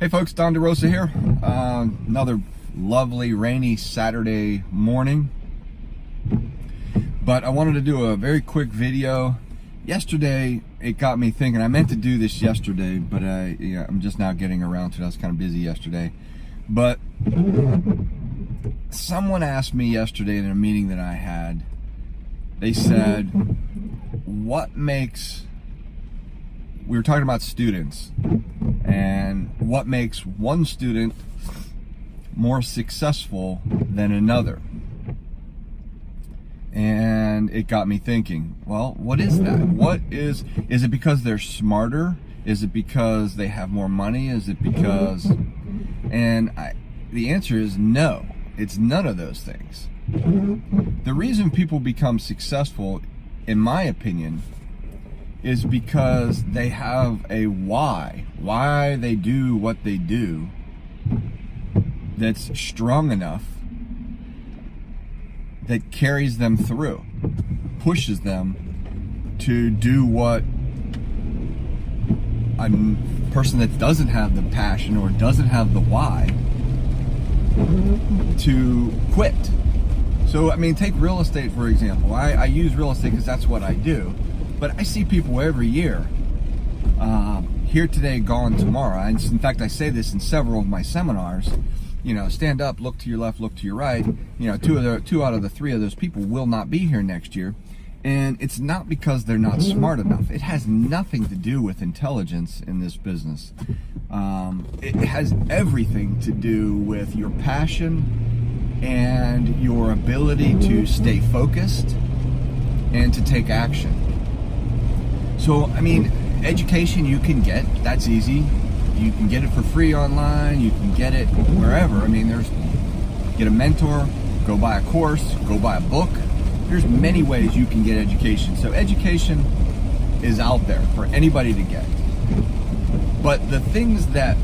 Hey folks, Don DeRosa here. Another lovely rainy Saturday morning. But I wanted to do a very quick video. Yesterday, it got me thinking. I meant to do this yesterday, but I'm just now getting around to it. I was kind of busy yesterday. But someone asked me yesterday in a meeting that I had, they said, we were talking about students and what makes one student more successful than another. And it got me thinking, well, what is that? Is it because they're smarter? Is it because they have more money? Is it because, the answer is no, it's none of those things. The reason people become successful, in my opinion, is because they have a why they do what they do that's strong enough, that carries them through, pushes them to do what a person that doesn't have the passion or doesn't have the why to quit. So, take real estate for example. I use real estate because that's what I do. But I see people every year, here today, gone tomorrow. In fact, I say this in several of my seminars. Stand up, look to your left, look to your right. Two out of the three of those people will not be here next year. And it's not because they're not smart enough. It has nothing to do with intelligence in this business. It has everything to do with your passion and your ability to stay focused and to take action. So, education you can get, that's easy. You can get it for free online, you can get it wherever. Get a mentor, go buy a course, go buy a book. There's many ways you can get education. So education is out there for anybody to get. But the things that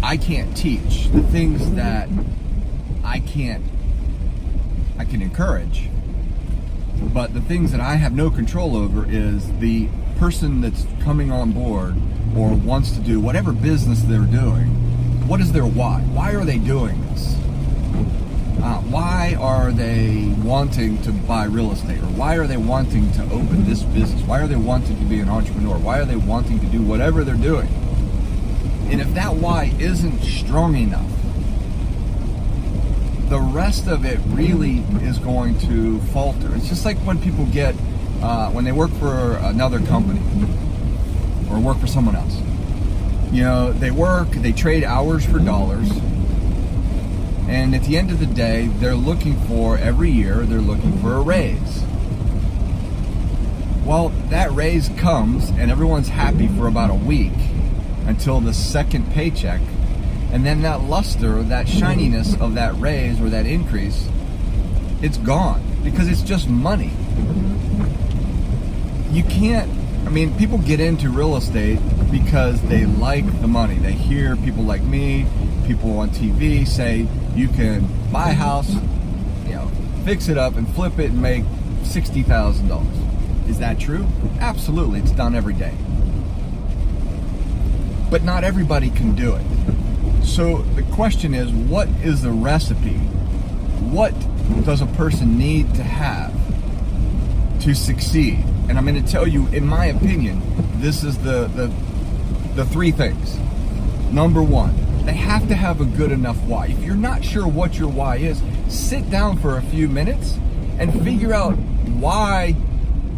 I can't teach, the things that I can encourage, but the things that I have no control over is the person that's coming on board or wants to do whatever business they're doing. What is their why? Why are they doing this? Why are they wanting to buy real estate? Or why are they wanting to open this business? Why are they wanting to be an entrepreneur? Why are they wanting to do whatever they're doing? And if that why isn't strong enough, the rest of it really is going to falter. It's just like when people get, when they work for another company or work for someone else. They trade hours for dollars, and at the end of the day, every year, they're looking for a raise. Well, that raise comes, and everyone's happy for about a week until the second paycheck. And then that luster, that shininess of that raise or that increase, it's gone because it's just money. You can't, people get into real estate because they like the money. They hear people like me, people on TV say you can buy a house, fix it up and flip it and make $60,000. Is that true? Absolutely, it's done every day. But not everybody can do it. So the question is, what is the recipe? What does a person need to have to succeed? And I'm going to tell you, in my opinion, this is the three things. Number one, they have to have a good enough why. If you're not sure what your why is, sit down for a few minutes and figure out why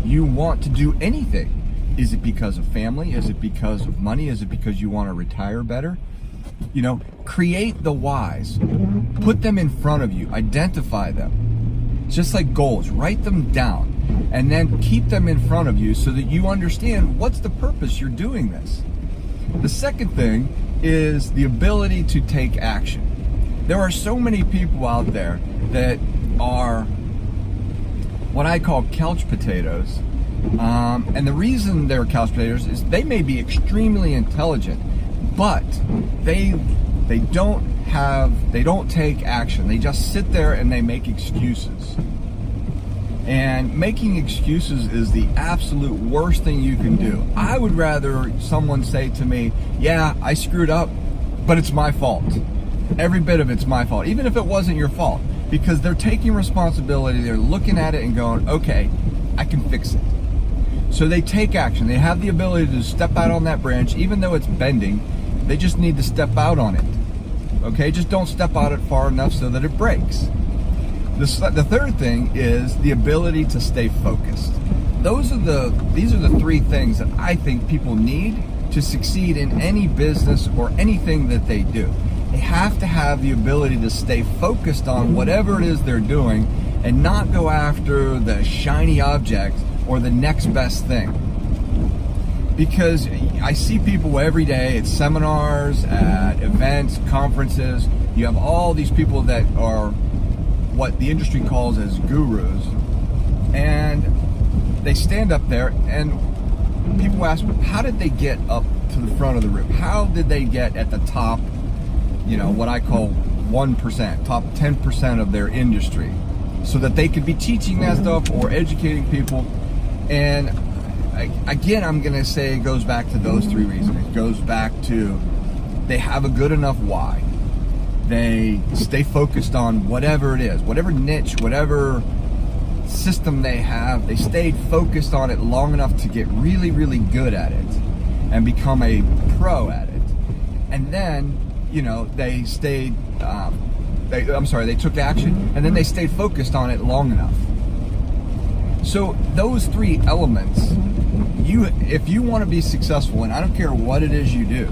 you want to do anything. Is it because of family? Is it because of money? Is it because you want to retire better? Create the whys, put them in front of you, identify them. It's just like goals, write them down, and then keep them in front of you so that you understand what's the purpose you're doing this. The second thing is the ability to take action. There are so many people out there that are what I call couch potatoes, and the reason they're couch potatoes is they may be extremely intelligent, but they don't take action. They just sit there and they make excuses. And making excuses is the absolute worst thing you can do. I would rather someone say to me, yeah, I screwed up, but it's my fault. Every bit of it's my fault, even if it wasn't your fault, because they're taking responsibility. They're looking at it and going, okay, I can fix it. So they take action. They have the ability to step out on that branch, even though it's bending. They just need to step out on it. Okay, just don't step out it far enough so that it breaks. The third thing is the ability to stay focused. These are the three things that I think people need to succeed in any business or anything that they do. They have to have the ability to stay focused on whatever it is they're doing and not go after the shiny object or the next best thing. Because I see people every day at seminars, at events, conferences. You have all these people that are what the industry calls as gurus, and they stand up there and people ask, how did they get up to the front of the room? How did they get at the top, what I call 1%, top 10% of their industry, so that they could be teaching that stuff or educating people? And again, I'm going to say it goes back to those three reasons. It goes back to they have a good enough why. They stay focused on whatever it is, whatever niche, whatever system they have. They stayed focused on it long enough to get really, really good at it and become a pro at it. And then, they stayed, they took action, and then they stayed focused on it long enough. So those three elements, if you want to be successful, and I don't care what it is you do,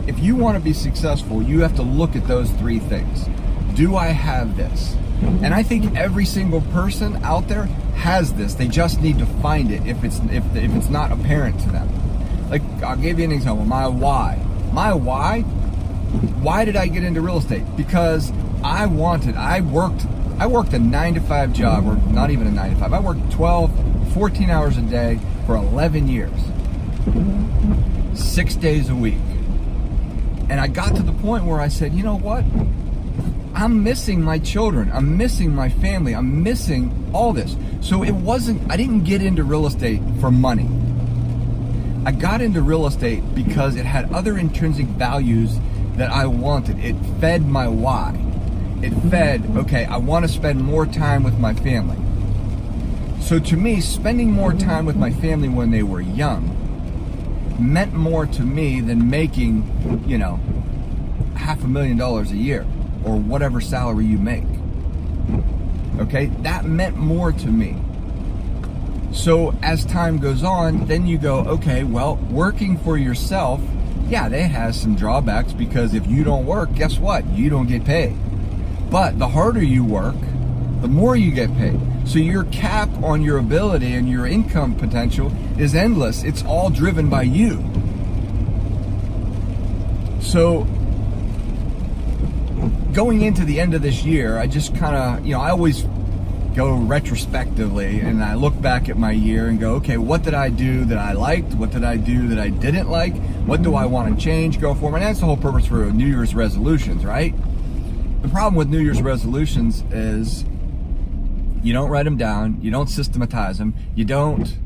if you want to be successful, you have to look at those three things. Do I have this? And I think every single person out there has this. They just need to find it if it's not apparent to them. Like, I'll give you an example. My why. Why did I get into real estate? Because I worked a 9-to-5 job, or not even a 9-to-5. I worked 14 hours a day for 11 years. 6 days a week. And I got to the point where I said, you know what? I'm missing my children. I'm missing my family. I'm missing all this. So I didn't get into real estate for money. I got into real estate because it had other intrinsic values that I wanted. It fed my why. It fed, okay, I want to spend more time with my family. So to me, spending more time with my family when they were young meant more to me than making, $500,000 a year or whatever salary you make. Okay, that meant more to me. So as time goes on, then you go, okay, well, working for yourself, yeah, that has some drawbacks, because if you don't work, guess what? You don't get paid. But the harder you work, the more you get paid. So your cap on your ability and your income potential is endless. It's all driven by you. So going into the end of this year, I just kind of, I always go retrospectively and I look back at my year and go, okay, what did I do that I liked? What did I do that I didn't like? What do I want to change, go forward? And that's the whole purpose for New Year's resolutions, right? The problem with New Year's resolutions is you don't write them down, you don't systematize them, you don't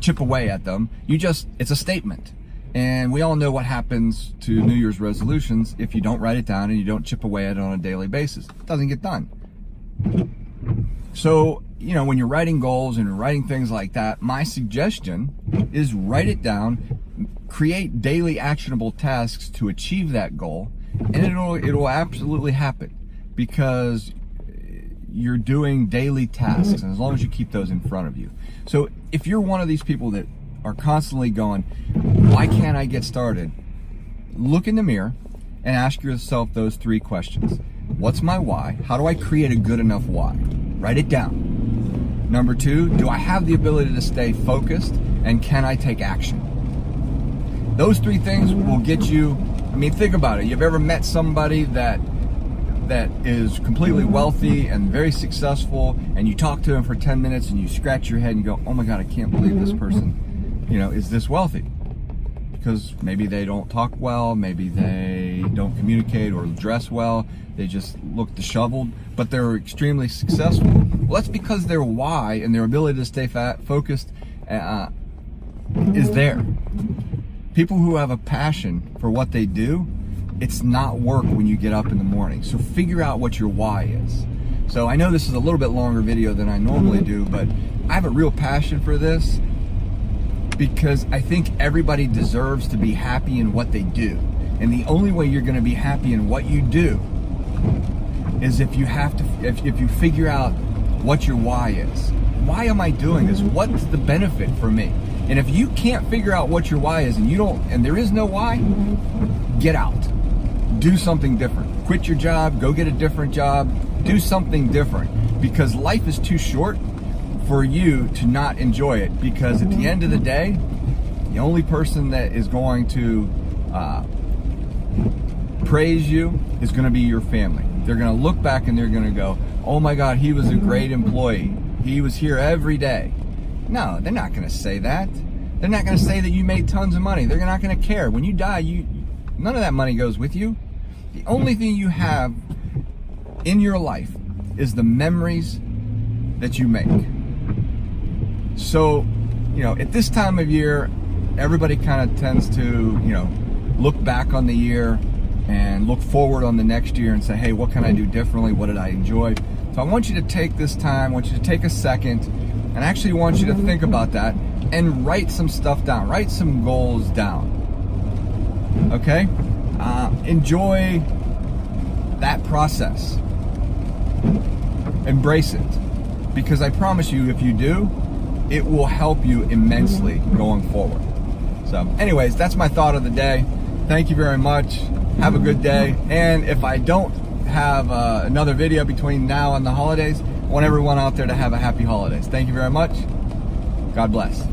chip away at them. It's a statement. And we all know what happens to New Year's resolutions if you don't write it down and you don't chip away at it on a daily basis. It doesn't get done. So, when you're writing goals and you're writing things like that, my suggestion is write it down, create daily actionable tasks to achieve that goal, and it'll absolutely happen, because you're doing daily tasks, and as long as you keep those in front of you. So if you're one of these people that are constantly going, why can't I get started? Look in the mirror and ask yourself those three questions. What's my why? How do I create a good enough why? Write it down. Number 2, do I have the ability to stay focused, and can I take action? Those three things will get you, think about it. You've ever met somebody that is completely wealthy and very successful, and you talk to them for 10 minutes and you scratch your head and you go, oh my God, I can't believe this person, is this wealthy? Because maybe they don't talk well, maybe they don't communicate or dress well, they just look disheveled, but they're extremely successful. Well, that's because their why and their ability to stay focused is there. People who have a passion for what they do, it's not work when you get up in the morning. So figure out what your why is. So I know this is a little bit longer video than I normally do, but I have a real passion for this because I think everybody deserves to be happy in what they do. And the only way you're going to be happy in what you do is if you figure out what your why is. Why am I doing this? What's the benefit for me? And if you can't figure out what your why is and there is no why, get out. Do something different. Quit your job, go get a different job, do something different, because life is too short for you to not enjoy it. Because at the end of the day, the only person that is going to praise you is going to be your family. They're going to look back and they're going to go, oh my God, he was a great employee. He was here every day. No, they're not going to say that. They're not going to say that you made tons of money. They're not going to care. When you die, none of that money goes with you. The only thing you have in your life is the memories that you make. So, at this time of year, everybody kind of tends to, look back on the year and look forward on the next year and say, hey, what can I do differently? What did I enjoy? So I want you to take this time, I want you to take a second, and I actually want you to think about that and write some stuff down, write some goals down. Okay? Enjoy that process. Embrace it. Because I promise you, if you do, it will help you immensely going forward. So anyways, that's my thought of the day. Thank you very much. Have a good day. And if I don't have another video between now and the holidays, I want everyone out there to have a happy holidays. Thank you very much. God bless.